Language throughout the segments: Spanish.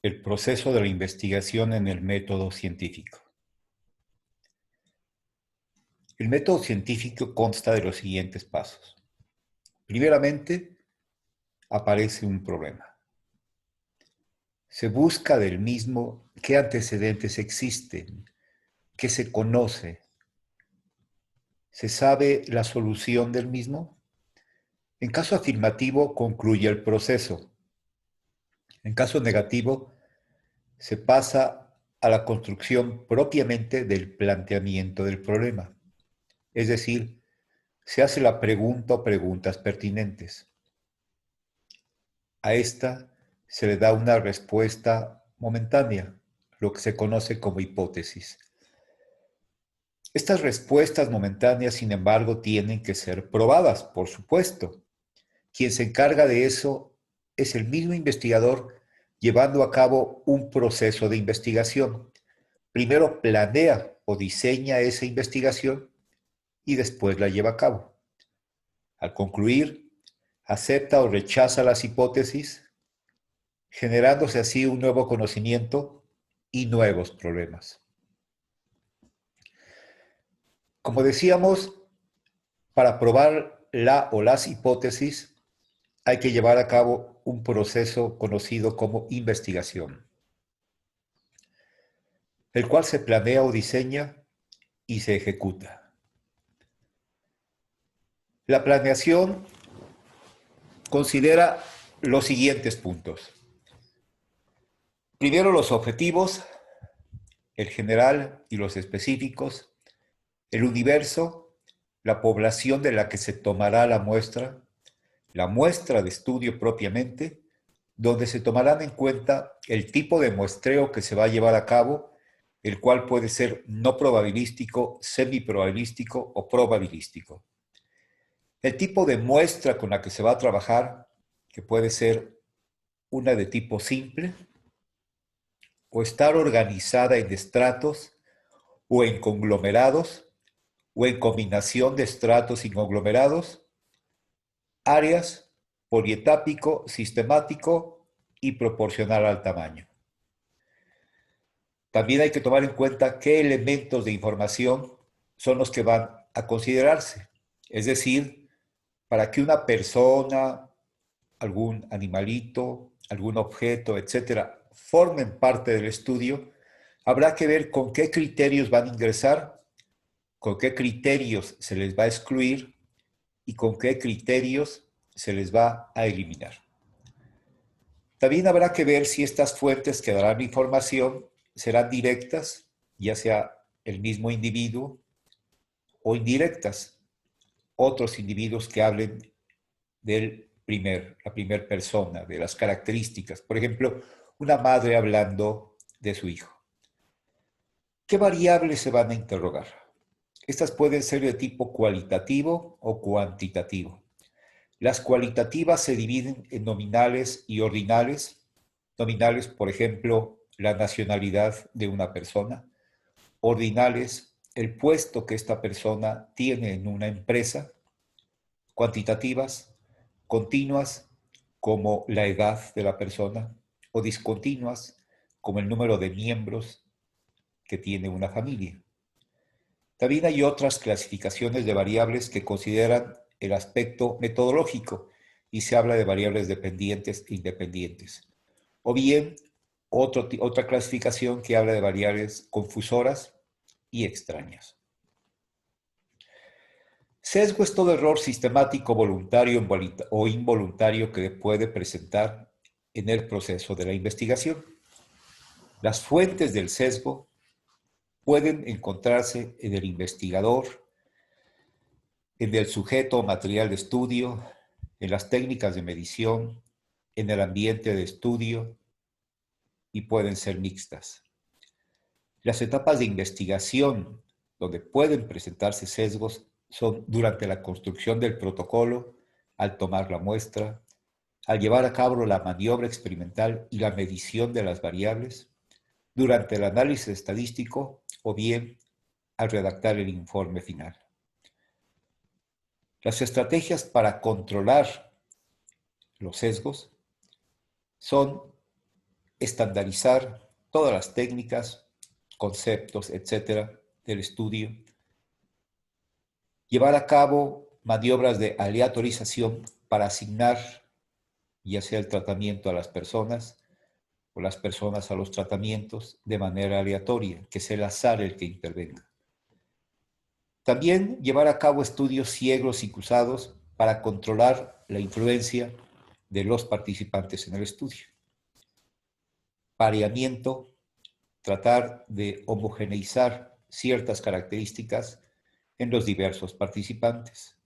El proceso de la investigación en el método científico. El método científico consta de los siguientes pasos. Primeramente, aparece un problema. Se busca del mismo qué antecedentes existen, qué se conoce. ¿Se sabe la solución del mismo? En caso afirmativo, concluye el proceso. En caso negativo, se pasa a la construcción propiamente del planteamiento del problema. Es decir, se hace la pregunta o preguntas pertinentes. A esta se le da una respuesta momentánea, lo que se conoce como hipótesis. Estas respuestas momentáneas, sin embargo, tienen que ser probadas, por supuesto. Quien se encarga de eso es el mismo investigador llevando a cabo un proceso de investigación. Primero planea o diseña esa investigación y después la lleva a cabo. Al concluir, acepta o rechaza las hipótesis, generándose así un nuevo conocimiento y nuevos problemas. Como decíamos, para probar la o las hipótesis hay que llevar a cabo un proceso conocido como investigación, el cual se planea o diseña y se ejecuta. La planeación considera los siguientes puntos. Primero, los objetivos, el general y los específicos, el universo, la población de la que se tomará la muestra de estudio propiamente, donde se tomarán en cuenta el tipo de muestreo que se va a llevar a cabo, el cual puede ser no probabilístico, semiprobabilístico o probabilístico. El tipo de muestra con la que se va a trabajar, que puede ser una de tipo simple, o estar organizada en estratos o en conglomerados, o en combinación de estratos y conglomerados, áreas, polietápico, sistemático y proporcional al tamaño. También hay que tomar en cuenta qué elementos de información son los que van a considerarse. Es decir, para que una persona, algún animalito, algún objeto, etcétera, formen parte del estudio, habrá que ver con qué criterios van a ingresar, con qué criterios se les va a excluir y con qué criterios se les va a eliminar. También habrá que ver si estas fuentes que darán información serán directas, ya sea el mismo individuo, o indirectas, otros individuos que hablen la primera persona, de las características. Por ejemplo, una madre hablando de su hijo. ¿Qué variables se van a interrogar? Estas pueden ser de tipo cualitativo o cuantitativo. Las cualitativas se dividen en nominales y ordinales. Nominales, por ejemplo, la nacionalidad de una persona. Ordinales, el puesto que esta persona tiene en una empresa. Cuantitativas, continuas, como la edad de la persona, o discontinuas, como el número de miembros que tiene una familia. También hay otras clasificaciones de variables que consideran el aspecto metodológico y se habla de variables dependientes e independientes. O bien, otra clasificación que habla de variables confusoras y extrañas. Sesgo es todo error sistemático, voluntario o involuntario que puede presentar en el proceso de la investigación. Las fuentes del sesgo pueden encontrarse en el investigador, en el sujeto o material de estudio, en las técnicas de medición, en el ambiente de estudio y pueden ser mixtas. Las etapas de investigación donde pueden presentarse sesgos son durante la construcción del protocolo, al tomar la muestra, al llevar a cabo la maniobra experimental y la medición de las variables, durante el análisis estadístico o bien al redactar el informe final. Las estrategias para controlar los sesgos son estandarizar todas las técnicas, conceptos, etcétera, del estudio, llevar a cabo maniobras de aleatorización para asignar ya sea el tratamiento a las personas o las personas a los tratamientos de manera aleatoria, que sea el azar el que intervenga. También llevar a cabo estudios ciegos y cruzados para controlar la influencia de los participantes en el estudio. Pareamiento, tratar de homogeneizar ciertas características en los diversos participantes.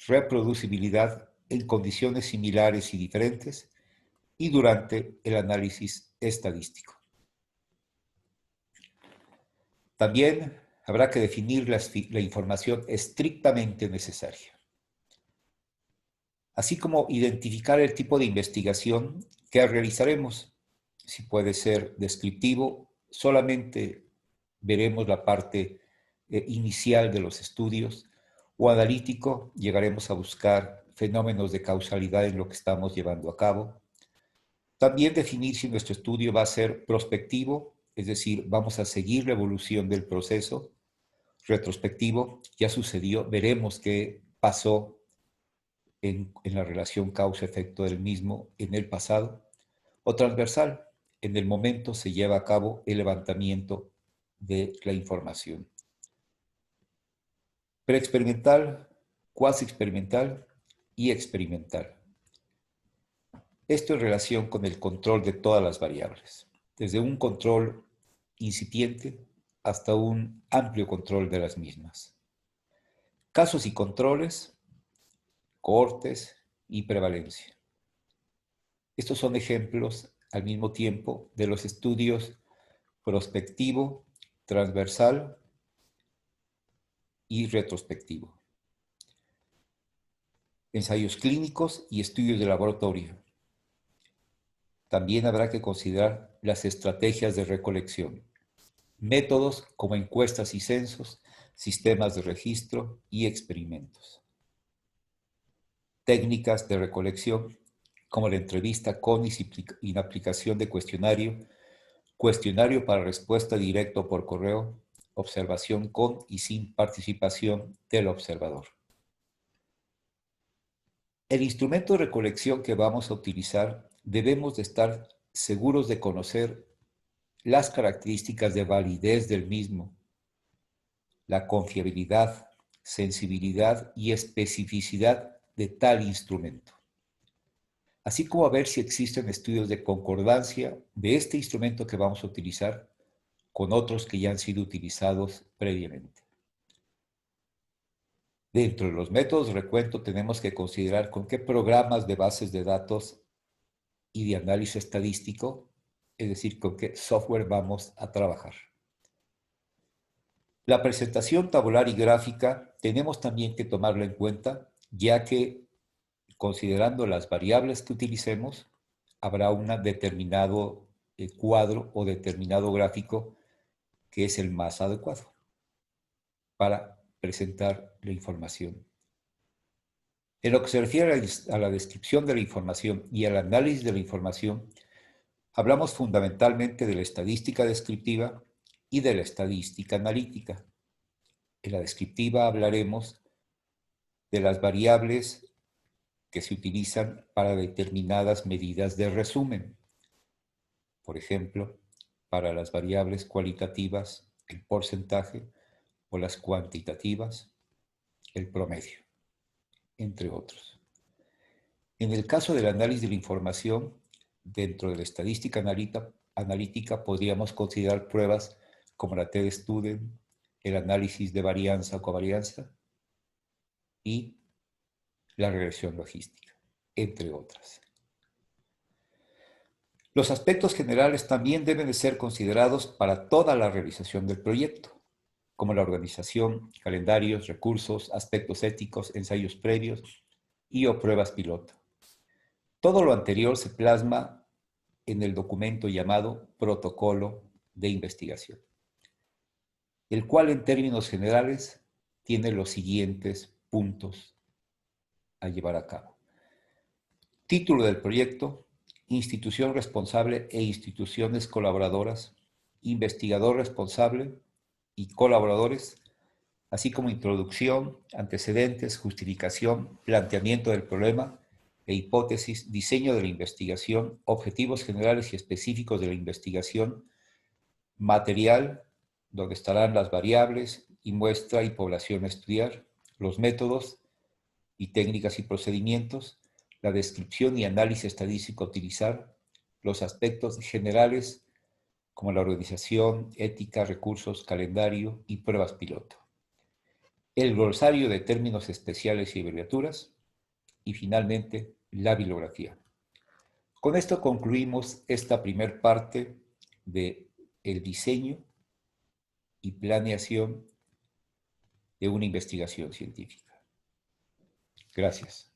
Reproducibilidad en condiciones similares y diferentes y durante el análisis estadístico. También habrá que definir la información estrictamente necesaria, así como identificar el tipo de investigación que realizaremos. Si puede ser descriptivo, solamente veremos la parte inicial de los estudios, o analítico, llegaremos a buscar fenómenos de causalidad en lo que estamos llevando a cabo. También definir si nuestro estudio va a ser prospectivo, es decir, vamos a seguir la evolución del proceso. Retrospectivo, ya sucedió, veremos qué pasó en la relación causa-efecto del mismo en el pasado. O transversal, en el momento se lleva a cabo el levantamiento de la información. Preexperimental, cuasi experimental y experimental. Esto en relación con el control de todas las variables, desde un control incipiente hasta un amplio control de las mismas. Casos y controles, cohortes y prevalencia. Estos son ejemplos al mismo tiempo de los estudios prospectivo, transversal y retrospectivo. Ensayos clínicos y estudios de laboratorio. También habrá que considerar las estrategias de recolección, métodos como encuestas y censos, sistemas de registro y experimentos. Técnicas de recolección como la entrevista con y la aplicación de cuestionario, cuestionario para respuesta directa por correo, observación con y sin participación del observador. El instrumento de recolección que vamos a utilizar debemos de estar seguros de conocer las características de validez del mismo, la confiabilidad, sensibilidad y especificidad de tal instrumento, así como a ver si existen estudios de concordancia de este instrumento que vamos a utilizar con otros que ya han sido utilizados previamente. Dentro de los métodos de recuento tenemos que considerar con qué programas de bases de datos y de análisis estadístico, es decir, con qué software vamos a trabajar. La presentación tabular y gráfica tenemos también que tomarla en cuenta, ya que considerando las variables que utilicemos, habrá un determinado cuadro o determinado gráfico que es el más adecuado para presentar la información. En lo que se refiere a la descripción de la información y al análisis de la información, hablamos fundamentalmente de la estadística descriptiva y de la estadística analítica. En la descriptiva hablaremos de las variables que se utilizan para determinadas medidas de resumen. Por ejemplo, para las variables cualitativas, el porcentaje, o las cuantitativas, el promedio, entre otros. En el caso del análisis de la información, dentro de la estadística analítica podríamos considerar pruebas como la T-Student, el análisis de varianza o covarianza y la regresión logística, entre otras. Los aspectos generales también deben de ser considerados para toda la realización del proyecto, como la organización, calendarios, recursos, aspectos éticos, ensayos previos y o pruebas piloto. Todo lo anterior se plasma en el documento llamado Protocolo de Investigación, el cual en términos generales tiene los siguientes puntos a llevar a cabo. Título del proyecto, institución responsable e instituciones colaboradoras, investigador responsable y colaboradores, así como introducción, antecedentes, justificación, planteamiento del problema e hipótesis, diseño de la investigación, objetivos generales y específicos de la investigación, material, donde estarán las variables y muestra y población a estudiar, los métodos y técnicas y procedimientos, la descripción y análisis estadístico a utilizar, los aspectos generales como la organización, ética, recursos, calendario y pruebas piloto, el glosario de términos especiales y abreviaturas y finalmente la bibliografía. Con esto concluimos esta primera parte de el diseño y planeación de una investigación científica. Gracias.